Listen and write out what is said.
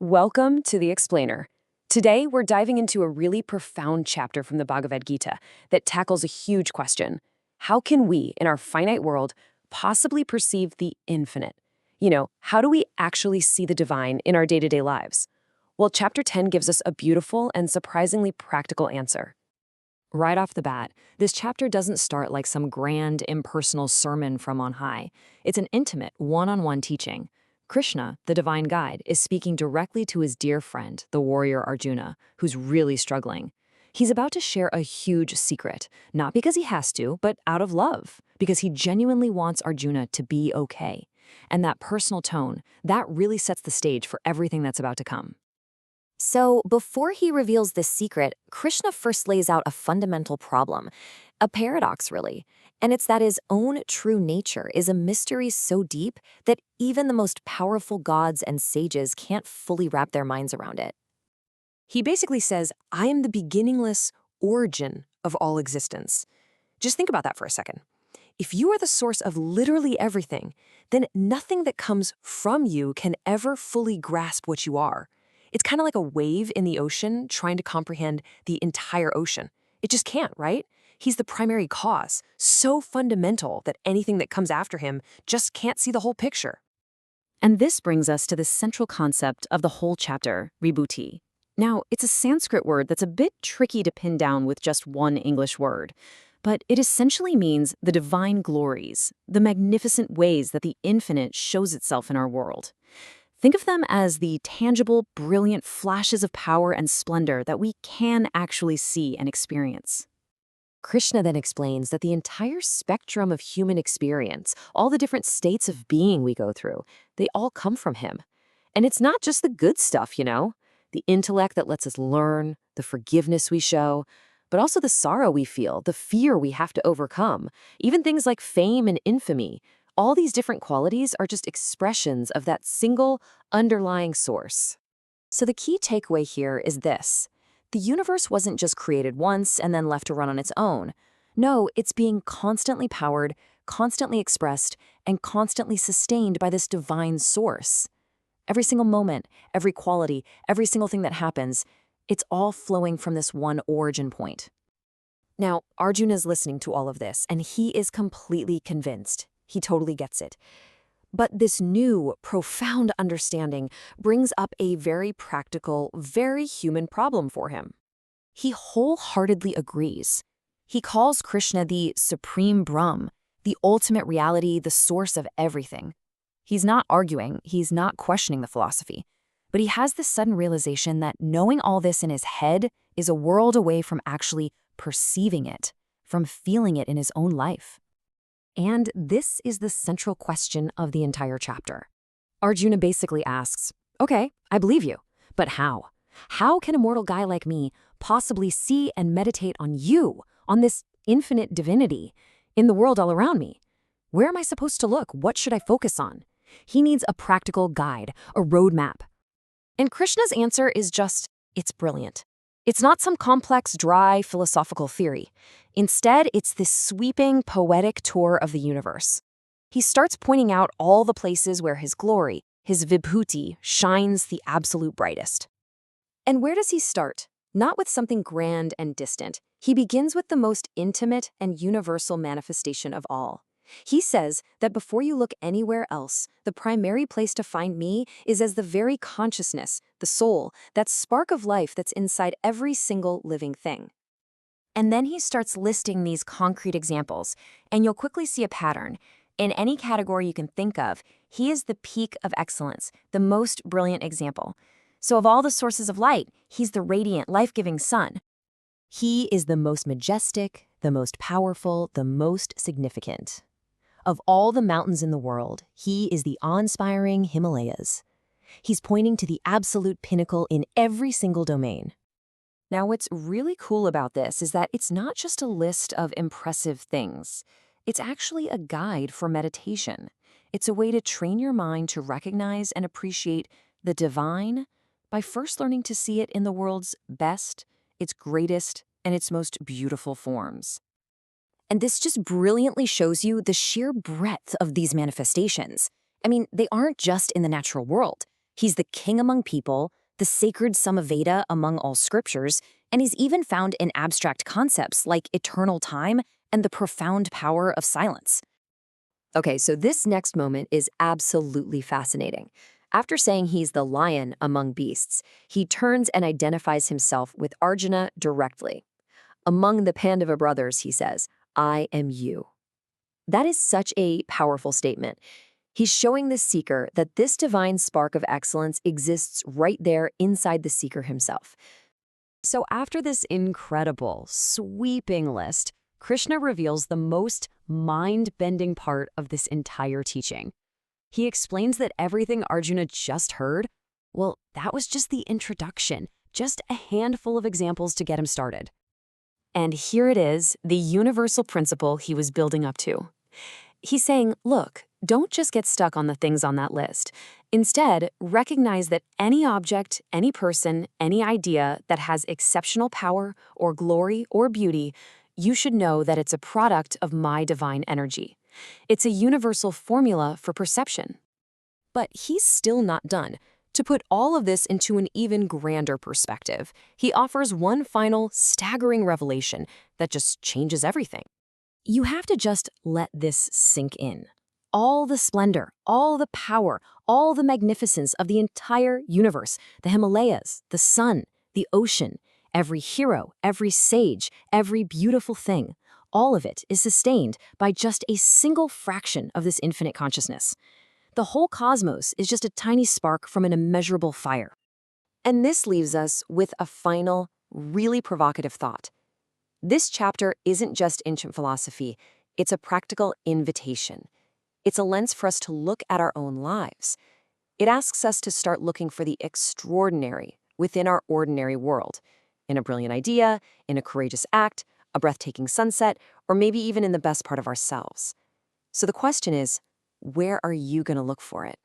Welcome to the Explainer. Today, we're diving into a really profound chapter from the Bhagavad Gita that tackles a huge question. How can we, in our finite world, possibly perceive the infinite? How do we actually see the divine in our day-to-day lives? Well, chapter 10 gives us a beautiful and surprisingly practical answer. Right off the bat, this chapter doesn't start like some grand, impersonal sermon from on high. It's an intimate, one-on-one teaching. Krishna, the divine guide, is speaking directly to his dear friend, the warrior Arjuna, who's really struggling. He's about to share a huge secret, not because he has to, but out of love, because he genuinely wants Arjuna to be okay. And that personal tone, that really sets the stage for everything that's about to come. So, before he reveals this secret, Krishna first lays out a fundamental problem, a paradox really, and it's that his own true nature is a mystery so deep that even the most powerful gods and sages can't fully wrap their minds around it. He basically says, I am the beginningless origin of all existence. Just think about that for a second. If you are the source of literally everything, then nothing that comes from you can ever fully grasp what you are. It's kind of like a wave in the ocean trying to comprehend the entire ocean. It just can't, right? He's the primary cause, so fundamental that anything that comes after him just can't see the whole picture. And this brings us to the central concept of the whole chapter, Vibhuti. Now, it's a Sanskrit word that's a bit tricky to pin down with just one English word, but it essentially means the divine glories, the magnificent ways that the infinite shows itself in our world. Think of them as the tangible, brilliant flashes of power and splendor that we can actually see and experience. Krishna then explains that the entire spectrum of human experience, all the different states of being we go through, they all come from him. And it's not just the good stuff, the intellect that lets us learn, the forgiveness we show, but also the sorrow we feel, the fear we have to overcome, even things like fame and infamy. All these different qualities are just expressions of that single underlying source. So the key takeaway here is this. The universe wasn't just created once and then left to run on its own. No, it's being constantly powered, constantly expressed, and constantly sustained by this divine source. Every single moment, every quality, every single thing that happens, it's all flowing from this one origin point. Now, Arjuna's listening to all of this, and he is completely convinced. He totally gets it. But this new, profound understanding brings up a very practical, very human problem for him. He wholeheartedly agrees. He calls Krishna the supreme Brahm, the ultimate reality, the source of everything. He's not arguing, he's not questioning the philosophy, but he has this sudden realization that knowing all this in his head is a world away from actually perceiving it, from feeling it in his own life. And this is the central question of the entire chapter. Arjuna basically asks, okay, I believe you, but how? How can a mortal guy like me possibly see and meditate on you, on this infinite divinity, in the world all around me? Where am I supposed to look? What should I focus on? He needs a practical guide, a roadmap. And Krishna's answer is just, it's brilliant. It's not some complex, dry, philosophical theory. Instead, it's this sweeping, poetic tour of the universe. He starts pointing out all the places where his glory, his Vibhuti, shines the absolute brightest. And where does he start? Not with something grand and distant. He begins with the most intimate and universal manifestation of all. He says that before you look anywhere else, the primary place to find me is as the very consciousness, the soul, that spark of life that's inside every single living thing. And then he starts listing these concrete examples, and you'll quickly see a pattern. In any category you can think of, he is the peak of excellence, the most brilliant example. So of all the sources of light, he's the radiant, life-giving sun. He is the most majestic, the most powerful, the most significant. Of all the mountains in the world, he is the awe-inspiring Himalayas. He's pointing to the absolute pinnacle in every single domain. Now, what's really cool about this is that it's not just a list of impressive things. It's actually a guide for meditation. It's a way to train your mind to recognize and appreciate the divine by first learning to see it in the world's best, its greatest, and its most beautiful forms. And this just brilliantly shows you the sheer breadth of these manifestations. I mean, they aren't just in the natural world. He's the king among people, the sacred Samaveda among all scriptures, and he's even found in abstract concepts like eternal time and the profound power of silence. Okay, so this next moment is absolutely fascinating. After saying he's the lion among beasts, he turns and identifies himself with Arjuna directly. Among the Pandava brothers, he says, I am you. That is such a powerful statement. He's showing the seeker that this divine spark of excellence exists right there inside the seeker himself. So after this incredible, sweeping list, Krishna reveals the most mind-bending part of this entire teaching. He explains that everything Arjuna just heard, well, that was just the introduction, just a handful of examples to get him started. And here it is, the universal principle he was building up to. He's saying, look, don't just get stuck on the things on that list. Instead, recognize that any object, any person, any idea that has exceptional power or glory or beauty, you should know that it's a product of my divine energy. It's a universal formula for perception. But he's still not done. To put all of this into an even grander perspective, he offers one final, staggering revelation that just changes everything. You have to just let this sink in. All the splendor, all the power, all the magnificence of the entire universe, the Himalayas, the sun, the ocean, every hero, every sage, every beautiful thing, all of it is sustained by just a single fraction of this infinite consciousness. The whole cosmos is just a tiny spark from an immeasurable fire. And this leaves us with a final, really provocative thought. This chapter isn't just ancient philosophy, it's a practical invitation. It's a lens for us to look at our own lives. It asks us to start looking for the extraordinary within our ordinary world, in a brilliant idea, in a courageous act, a breathtaking sunset, or maybe even in the best part of ourselves. So the question is, where are you going to look for it?